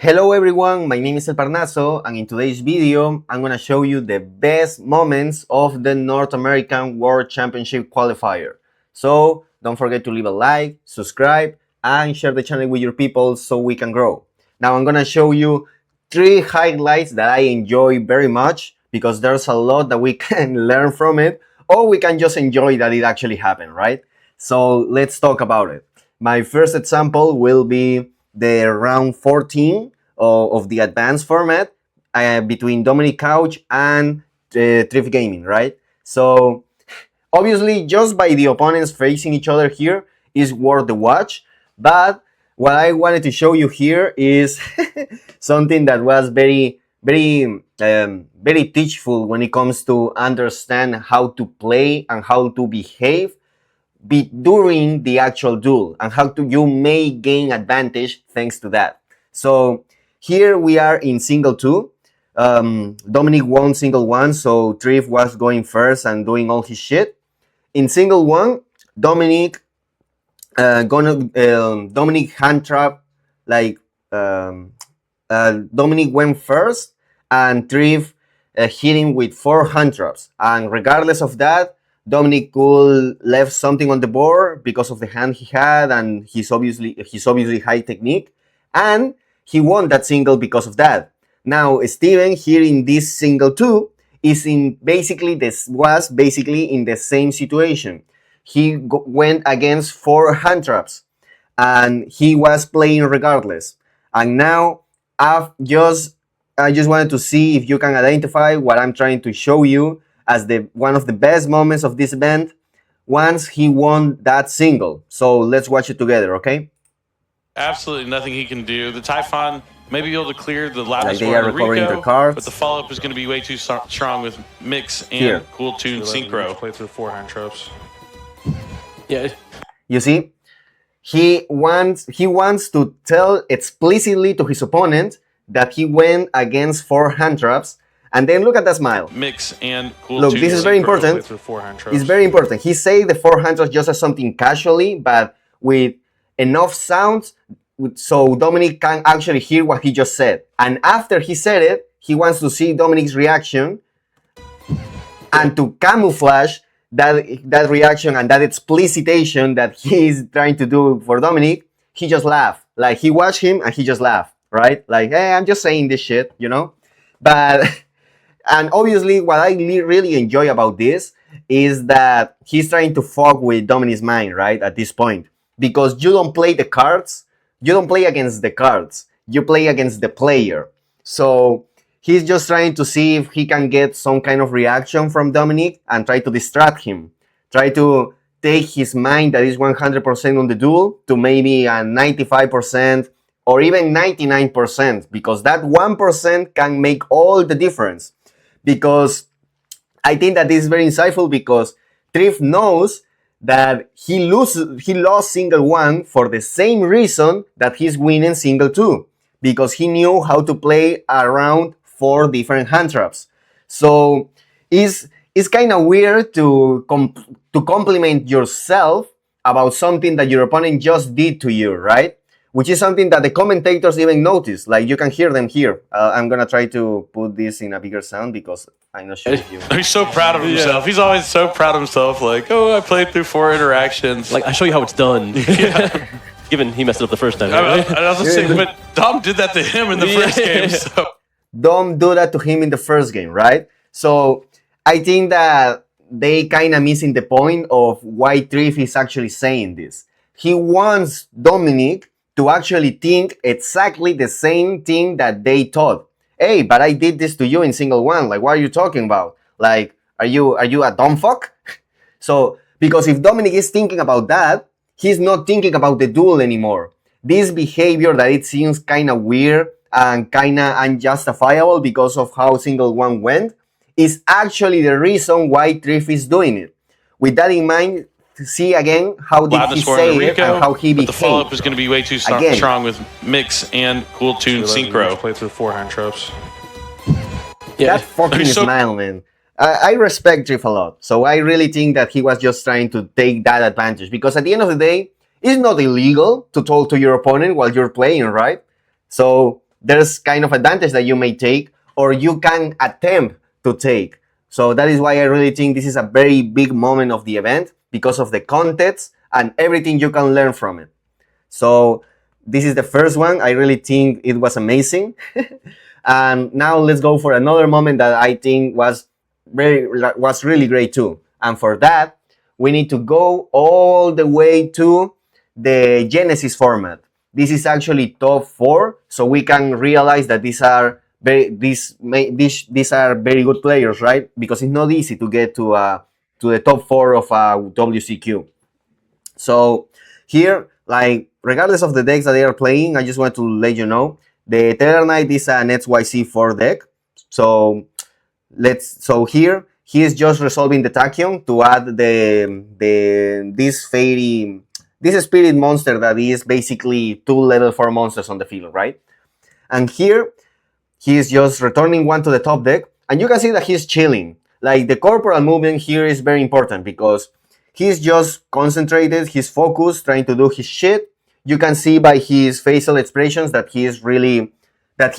Hello everyone, my name is El Parnaso, and in today's video I'm gonna show you the best moments of the North American World Championship qualifier. So don't forget to leave a like, subscribe, and share the channel with your people so we can grow. Now I'm gonna show you 3 highlights that I enjoy very much because there's a lot that we can learn from it, or we can just enjoy that it actually happened, right? So let's talk about it. My first example will be the round 14 of the advanced format between Dominic Couch and Thrift Gaming, right? So obviously, just by the opponents facing each other here is worth the watch. But what I wanted to show you here is something that was very teachful when it comes to understand how to play and how to behave during the actual duel, and how you may gain advantage thanks to that. So here we are in single 2. Dominic won single 1, so Thrift was going first and doing all his shit. In single 1, Dominic Dominic hand trap, like Dominic went first and Thrift hit him with 4 hand traps, and regardless of that, Dominic could left something on the board because of the hand he had and his obviously high technique, and he won that single because of that. Now Steven here in this single 2 was basically in the same situation. He went against 4 hand traps and he was playing regardless. And now I just wanted to see if you can identify what I'm trying to show you as one of the best moments of this event once he won that single. So let's watch it together, okay? Absolutely nothing he can do. The Typhon may be able to clear the loudest they are one, recovering Rico, their cards. but the follow-up is going to be way too strong with Mix and Here. Cool Tune Synchro. Play through 4 hand traps. Yeah. You see, he wants to tell explicitly to his opponent that he went against 4 hand traps, and then look at that smile. Mix and Cool Look, Tune this is Synchro. very important. Play through 4 hand traps. It's very important. He say the 4 hand traps just as something casually, but with enough sounds so Dominic can actually hear what he just said. And after he said it, he wants to see Dominic's reaction, and to camouflage that reaction and that explicitation that he's trying to do for Dominic, he just laughed. Like, he watched him and he just laughed, right? Like, hey, I'm just saying this shit, you know? But, and obviously what I really enjoy about this is that he's trying to fuck with Dominic's mind, right? At this point. Because you don't play the cards, you don't play against the cards, you play against the player. So he's just trying to see if he can get some kind of reaction from Dominic and try to distract him. Try to take his mind that is 100% on the duel to maybe a 95% or even 99%, because that 1% can make all the difference. Because I think that this is very insightful, because Thrift knows that he lost single 1 for the same reason that he's winning single 2, because he knew how to play around 4 different hand traps. So it's kind of weird to compliment yourself about something that your opponent just did to you, right? Which is something that the commentators even notice. Like, you can hear them here. I'm gonna try to put this in a bigger sound because I'm not sure if you... He's so proud of himself. Yeah. He's always so proud of himself. Like, oh, I played through 4 interactions. Like, I show you how it's done. Yeah. Given he messed it up the first time. I Right? was just saying, but Dom did that to him in the first game. So Dom do that to him in the first game, right? So I think that they kind of missing the point of why Thrift is actually saying this. He wants Dominic to actually think exactly the same thing that they thought. Hey, but I did this to you in single 1. Like, what are you talking about? Like, are you a dumb fuck? So, because if Dominic is thinking about that, he's not thinking about the duel anymore. This behavior that it seems kind of weird and kind of unjustifiable because of how single 1 went is actually the reason why Thrift is doing it. With that in mind, see again how did he say it and how he behaved. But the follow-up is going to be way too strong with Mix and Cool Tune Synchro. Play through 4 hand traps. Yeah. That fucking So- smile, man. I respect Thrift a lot. So I really think that he was just trying to take that advantage, because at the end of the day, it's not illegal to talk to your opponent while you're playing, right? So there's kind of advantage that you may take or you can attempt to take. So that is why I really think this is a very big moment of the event because of the context and everything you can learn from it. So this is the first one. I really think it was amazing. And now let's go for another moment that I think was really great too. And for that, we need to go all the way to the Genesis format. This is actually top 4, so we can realize that these are very good players, right? Because it's not easy to get to the top 4 of WCQ. So here, like, regardless of the decks that they are playing, I just want to let you know the Terror Knight is an XYZ4 deck. So here he is just resolving the Tachyon to add this spirit monster that is basically 2 level 4 monsters on the field, right? And here he is just returning one to the top deck, and you can see that he's chilling. Like, the corporal movement here is very important because he's just concentrated, he's focused, trying to do his shit. You can see by his facial expressions that he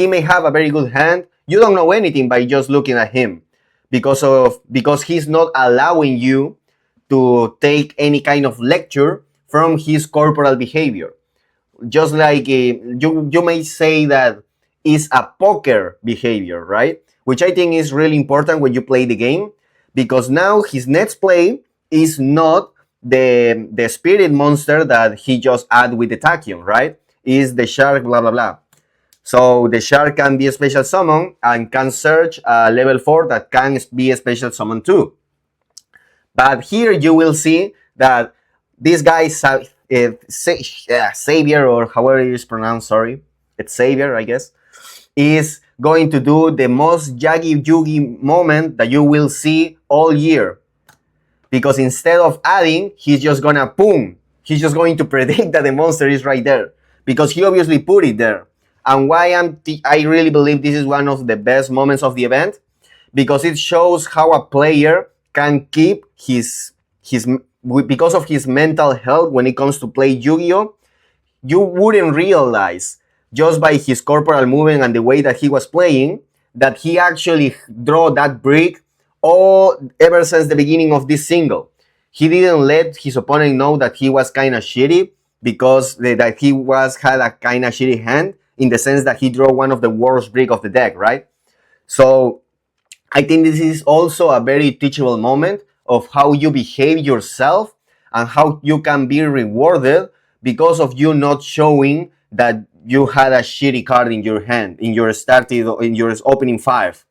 may have a very good hand. You don't know anything by just looking at him because he's not allowing you to take any kind of lecture from his corporal behavior. Just like you may say that is a poker behavior, right? Which I think is really important when you play the game, because now his next play is not the spirit monster that he just add with the Tachyon, right? Is the shark, blah, blah, blah. So the shark can be a special summon and can search a level 4 that can be a special summon too. But here you will see that this guy, Xavier, or however it is pronounced, sorry, it's Xavier, I guess, is going to do the most Yagi Yugi moment that you will see all year. Because instead of adding, he's just gonna boom. He's just going to predict that the monster is right there. Because he obviously put it there. And why I really believe this is one of the best moments of the event. Because it shows how a player can keep because of his mental health when it comes to play Yu-Gi-Oh! You wouldn't realize just by his corporal movement and the way that he was playing that he actually draw that brick ever since the beginning of this single. He didn't let his opponent know that he was kind of shitty because that he had a kind of shitty hand, in the sense that he drew one of the worst brick of the deck, right? So I think this is also a very teachable moment of how you behave yourself and how you can be rewarded because of you not showing that you had a shitty card in your hand, in your opening 5.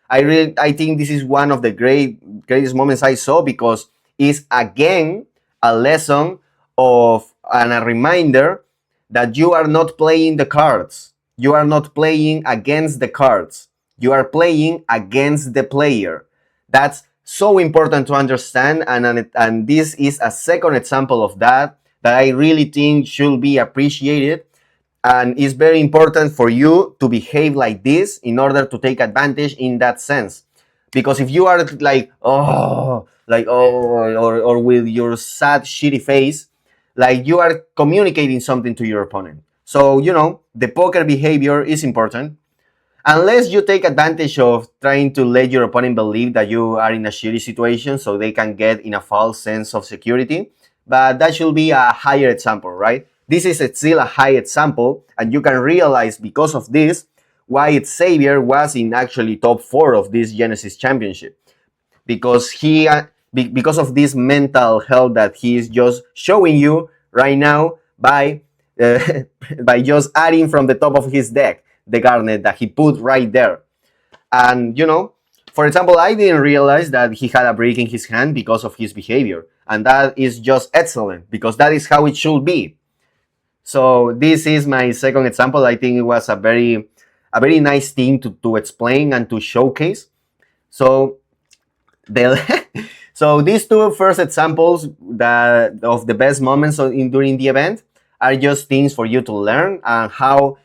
I think this is one of the greatest moments I saw, because it's again a lesson and a reminder that you are not playing the cards. You are not playing against the cards. You are playing against the player. That's so important to understand, and this is a second example of that I really think should be appreciated. And it's very important for you to behave like this in order to take advantage in that sense. Because if you are or with your sad, shitty face, like, you are communicating something to your opponent. So, the poker behavior is important. Unless you take advantage of trying to let your opponent believe that you are in a shitty situation so they can get in a false sense of security. But that should be a higher example, right? This is still a high example, and you can realize because of this why Xavier was in actually top 4 of this Genesis Championship. Because because of this mental health that he is just showing you right now by just adding from the top of his deck the Garnet that he put right there. And for example, I didn't realize that he had a brick in his hand because of his behavior, and that is just excellent, because that is how it should be. So this is my second example. I think it was a very nice thing to explain and to showcase. So so these 2 first examples of the best moments during the event are just things for you to learn, and how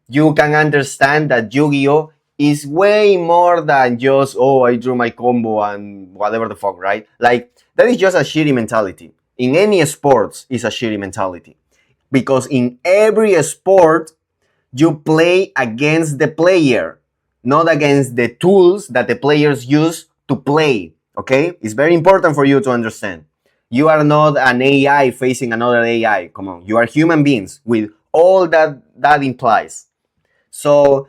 you can understand that Yu-Gi-Oh! Is way more than just, I drew my combo and whatever the fuck, right? Like, that is just a shitty mentality. In any sports, it's a shitty mentality. Because in every sport, you play against the player, not against the tools that the players use to play. Okay? It's very important for you to understand. You are not an AI facing another AI. Come on. You are human beings with all that implies. So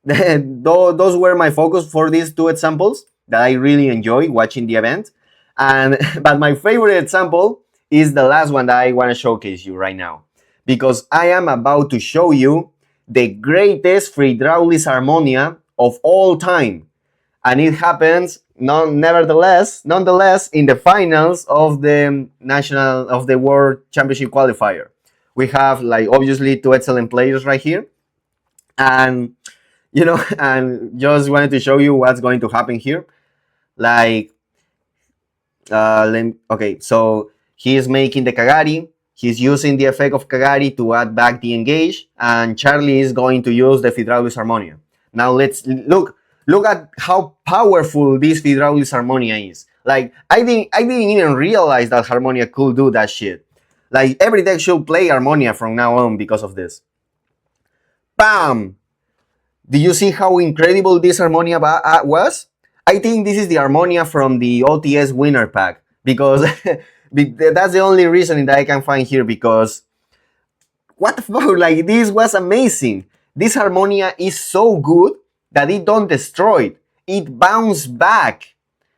those were my focus for these two examples that I really enjoy watching the event. And but my favorite example is the last one that I want to showcase you right now, because I am about to show you the greatest Hydraulis Harmonia of all time. And it happens nonetheless in the finals of the World Championship qualifier. We have, like, obviously two excellent players right here, and and just wanted to show you what's going to happen here. Like, okay, so he's making the Kagari. He's using the effect of Kagari to add back the engage, and Charlie is going to use the Hydraulis Harmonia. Now let's look at how powerful this Hydraulis Harmonia is. Like, I didn't even realize that Harmonia could do that shit. Like, every deck should play Harmonia from now on because of this. Bam! Do you see how incredible this Harmonia was? I think this is the Harmonia from the OTS winner pack, because that's the only reason that I can find here, because what the fuck, like, this was amazing. This Harmonia is so good that it don't destroy it bounced back.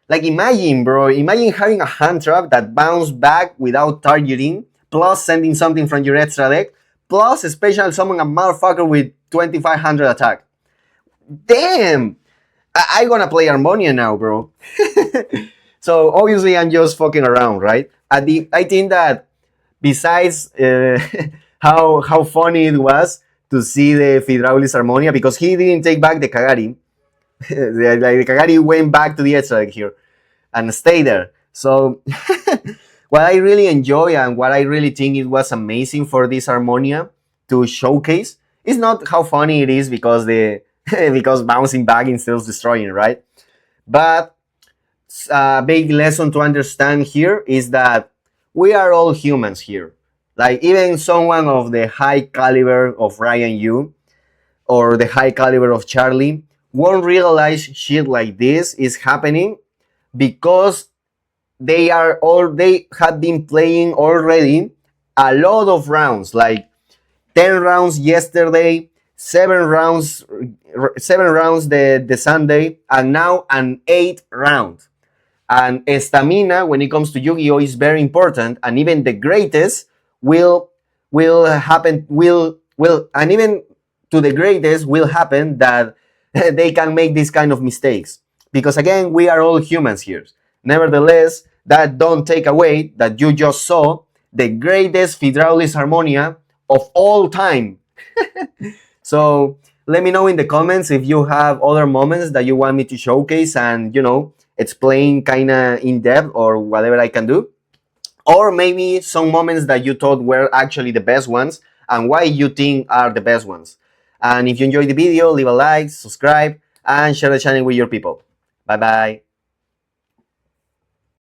Like, imagine, bro, imagine having a hand trap that bounced back without targeting, plus sending something from your extra deck, plus special summon a motherfucker with 2500 attack. Damn! I'm gonna play Harmonia now, bro. So obviously I'm just fucking around, right? I think that besides how funny it was to see the Hydraulis Harmonia, because he didn't take back the Kagari. the Kagari went back to the extra deck here and stayed there. So what I really enjoy and what I really think it was amazing for this Harmonia to showcase is not how funny it is because because bouncing back instead of destroying, right? But a big lesson to understand here is that we are all humans here. Like, even someone of the high caliber of Ryan Yu or the high caliber of Charlie won't realize shit like this is happening because they have been playing already a lot of rounds, like 10 rounds yesterday, 7 rounds the Sunday, and now an 8th round. And stamina, when it comes to Yu-Gi-Oh, is very important, and even the greatest will happen and even to the greatest will happen that they can make these kind of mistakes, because again, we are all humans here. Nevertheless, that don't take away that you just saw the greatest Hydraulis Harmonia of all time. So let me know in the comments if you have other moments that you want me to showcase and, explain kind of in depth, or whatever I can do. Or maybe some moments that you thought were actually the best ones and why you think are the best ones. And if you enjoyed the video, leave a like, subscribe, and share the channel with your people. Bye bye.